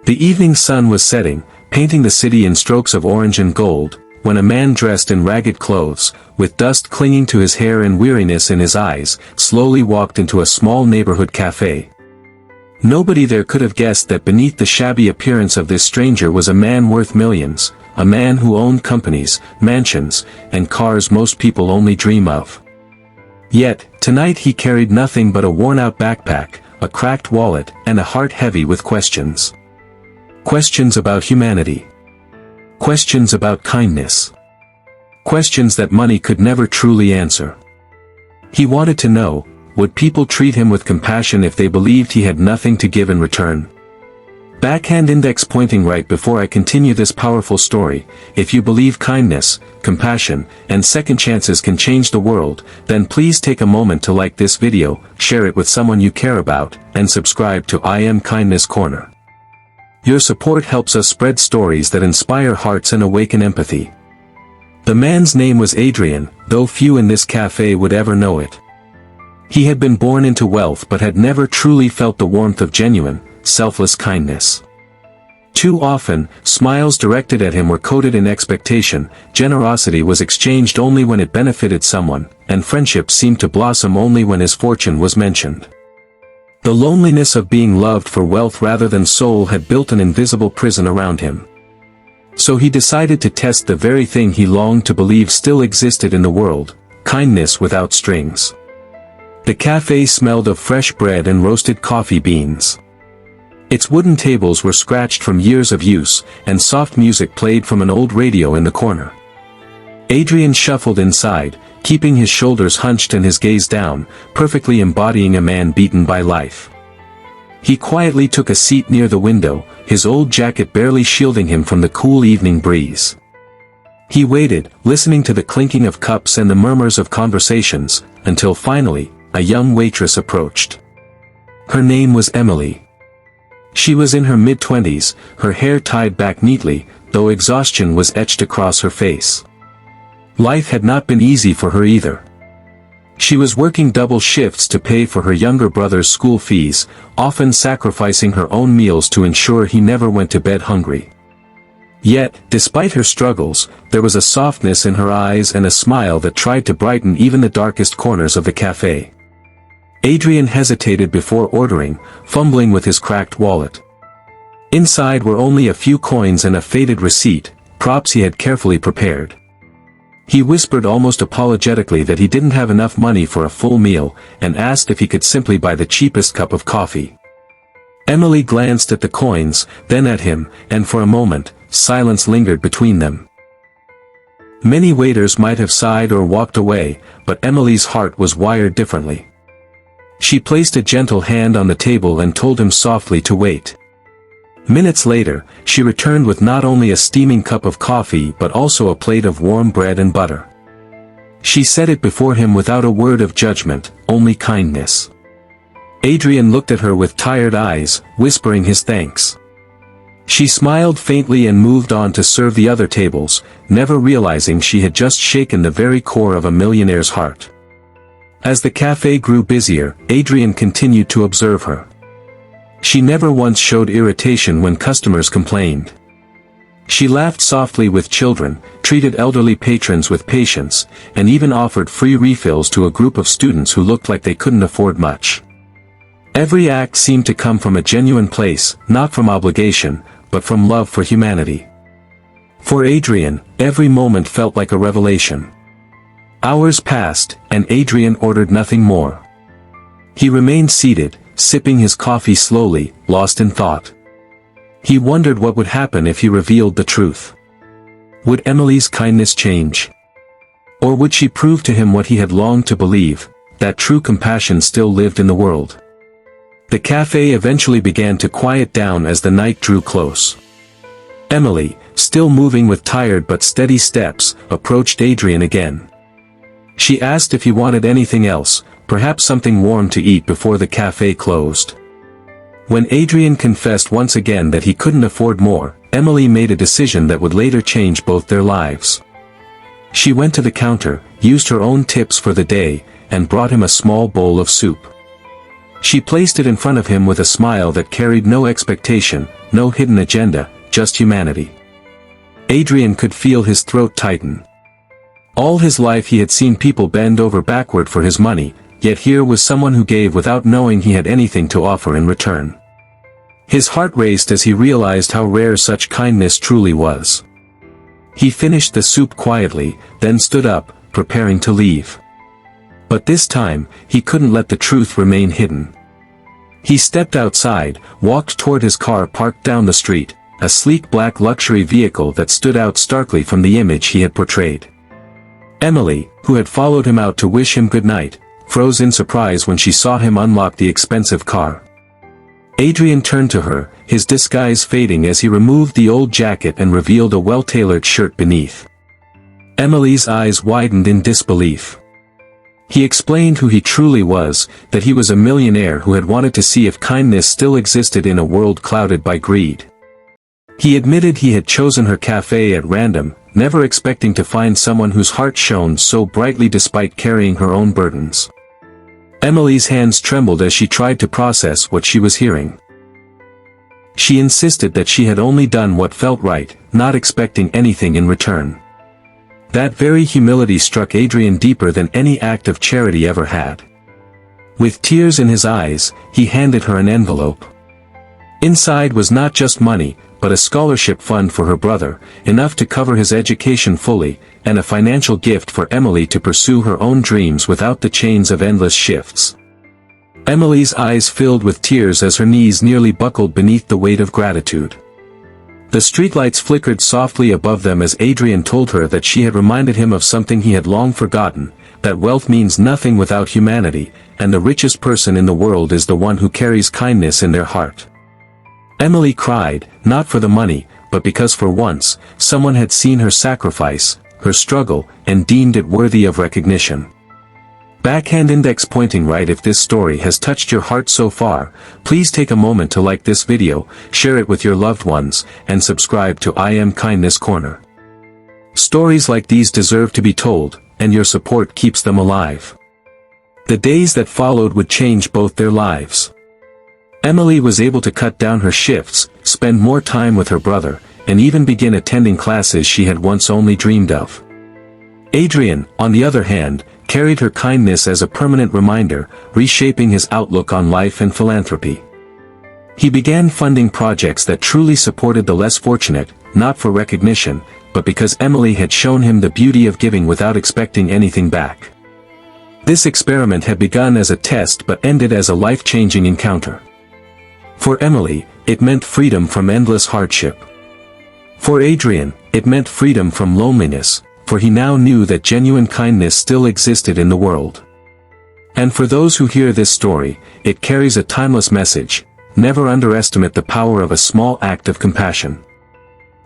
The evening sun was setting, painting the city in strokes of orange and gold, when a man dressed in ragged clothes, with dust clinging to his hair and weariness in his eyes, slowly walked into a small neighborhood cafe. Nobody there could have guessed that beneath the shabby appearance of this stranger was a man worth millions, a man who owned companies, mansions, and cars most people only dream of. Yet, tonight he carried nothing but a worn-out backpack, a cracked wallet, and a heart heavy with questions. Questions about humanity. Questions about kindness. Questions that money could never truly answer. He wanted to know, would people treat him with compassion if they believed he had nothing to give in return? Backhand index pointing. Right before I continue this powerful story, if you believe kindness, compassion, and second chances can change the world, then please take a moment to like this video, share it with someone you care about, and subscribe to I Am Kindness Corner. Your support helps us spread stories that inspire hearts and awaken empathy. The man's name was Adrian, though few in this cafe would ever know it. He had been born into wealth but had never truly felt the warmth of genuine, selfless kindness. Too often, smiles directed at him were coded in expectation, generosity was exchanged only when it benefited someone, and friendship seemed to blossom only when his fortune was mentioned. The loneliness of being loved for wealth rather than soul had built an invisible prison around him. So he decided to test the very thing he longed to believe still existed in the world: kindness without strings. The cafe smelled of fresh bread and roasted coffee beans. Its wooden tables were scratched from years of use, and soft music played from an old radio in the corner. Adrian shuffled inside, keeping his shoulders hunched and his gaze down, perfectly embodying a man beaten by life. He quietly took a seat near the window, his old jacket barely shielding him from the cool evening breeze. He waited, listening to the clinking of cups and the murmurs of conversations, until finally, a young waitress approached. Her name was Emily. She was in her mid-20s, her hair tied back neatly, though exhaustion was etched across her face. Life had not been easy for her either. She was working double shifts to pay for her younger brother's school fees, often sacrificing her own meals to ensure he never went to bed hungry. Yet, despite her struggles, there was a softness in her eyes and a smile that tried to brighten even the darkest corners of the cafe. Adrian hesitated before ordering, fumbling with his cracked wallet. Inside were only a few coins and a faded receipt, props he had carefully prepared. He whispered almost apologetically that he didn't have enough money for a full meal, and asked if he could simply buy the cheapest cup of coffee. Emily glanced at the coins, then at him, and for a moment, silence lingered between them. Many waiters might have sighed or walked away, but Emily's heart was wired differently. She placed a gentle hand on the table and told him softly to wait. Minutes later, she returned with not only a steaming cup of coffee but also a plate of warm bread and butter. She set it before him without a word of judgment, only kindness. Adrian looked at her with tired eyes, whispering his thanks. She smiled faintly and moved on to serve the other tables, never realizing she had just shaken the very core of a millionaire's heart. As the cafe grew busier, Adrian continued to observe her. She never once showed irritation when customers complained. She laughed softly with children, treated elderly patrons with patience, and even offered free refills to a group of students who looked like they couldn't afford much. Every act seemed to come from a genuine place, not from obligation, but from love for humanity. For Adrian, every moment felt like a revelation. Hours passed, and Adrian ordered nothing more. He remained seated, sipping his coffee slowly, lost in thought. He wondered what would happen if he revealed the truth. Would Emily's kindness change? Or would she prove to him what he had longed to believe, that true compassion still lived in the world? The cafe eventually began to quiet down as the night drew close. Emily, still moving with tired but steady steps, approached Adrian again. She asked if he wanted anything else, perhaps something warm to eat before the cafe closed. When Adrian confessed once again that he couldn't afford more, Emily made a decision that would later change both their lives. She went to the counter, used her own tips for the day, and brought him a small bowl of soup. She placed it in front of him with a smile that carried no expectation, no hidden agenda, just humanity. Adrian could feel his throat tighten. All his life he had seen people bend over backward for his money, yet here was someone who gave without knowing he had anything to offer in return. His heart raced as he realized how rare such kindness truly was. He finished the soup quietly, then stood up, preparing to leave. But this time, he couldn't let the truth remain hidden. He stepped outside, walked toward his car parked down the street, a sleek black luxury vehicle that stood out starkly from the image he had portrayed. Emily, who had followed him out to wish him good night, froze in surprise when she saw him unlock the expensive car. Adrian turned to her, his disguise fading as he removed the old jacket and revealed a well-tailored shirt beneath. Emily's eyes widened in disbelief. He explained who he truly was, that he was a millionaire who had wanted to see if kindness still existed in a world clouded by greed. He admitted he had chosen her cafe at random, never expecting to find someone whose heart shone so brightly despite carrying her own burdens. Emily's hands trembled as she tried to process what she was hearing. She insisted that she had only done what felt right, not expecting anything in return. That very humility struck Adrian deeper than any act of charity ever had. With tears in his eyes, he handed her an envelope. Inside was not just money, but a scholarship fund for her brother, enough to cover his education fully, and a financial gift for Emily to pursue her own dreams without the chains of endless shifts. Emily's eyes filled with tears as her knees nearly buckled beneath the weight of gratitude. The streetlights flickered softly above them as Adrian told her that she had reminded him of something he had long forgotten, that wealth means nothing without humanity, and the richest person in the world is the one who carries kindness in their heart. Emily cried, not for the money, but because for once, someone had seen her sacrifice, her struggle, and deemed it worthy of recognition. Backhand index pointing right. If this story has touched your heart so far, please take a moment to like this video, share it with your loved ones, and subscribe to I Am Kindness Corner. Stories like these deserve to be told, and your support keeps them alive. The days that followed would change both their lives. Emily was able to cut down her shifts, spend more time with her brother, and even begin attending classes she had once only dreamed of. Adrian, on the other hand, carried her kindness as a permanent reminder, reshaping his outlook on life and philanthropy. He began funding projects that truly supported the less fortunate, not for recognition, but because Emily had shown him the beauty of giving without expecting anything back. This experiment had begun as a test but ended as a life-changing encounter. For Emily, it meant freedom from endless hardship. For Adrian, it meant freedom from loneliness, for he now knew that genuine kindness still existed in the world. And for those who hear this story, it carries a timeless message: never underestimate the power of a small act of compassion.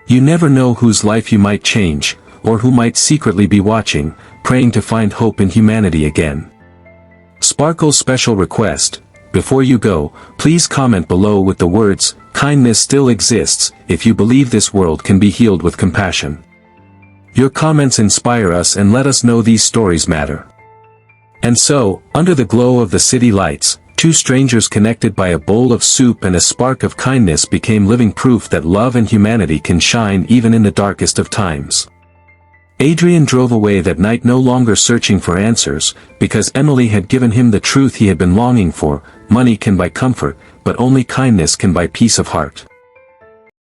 You never know whose life you might change, or who might secretly be watching, praying to find hope in humanity again. Sparkle's special request: before you go, please comment below with the words, "Kindness still exists," if you believe this world can be healed with compassion. Your comments inspire us and let us know these stories matter. And so, under the glow of the city lights, two strangers connected by a bowl of soup and a spark of kindness became living proof that love and humanity can shine even in the darkest of times. Adrian drove away that night no longer searching for answers, because Emily had given him the truth he had been longing for: money can buy comfort, but only kindness can buy peace of heart.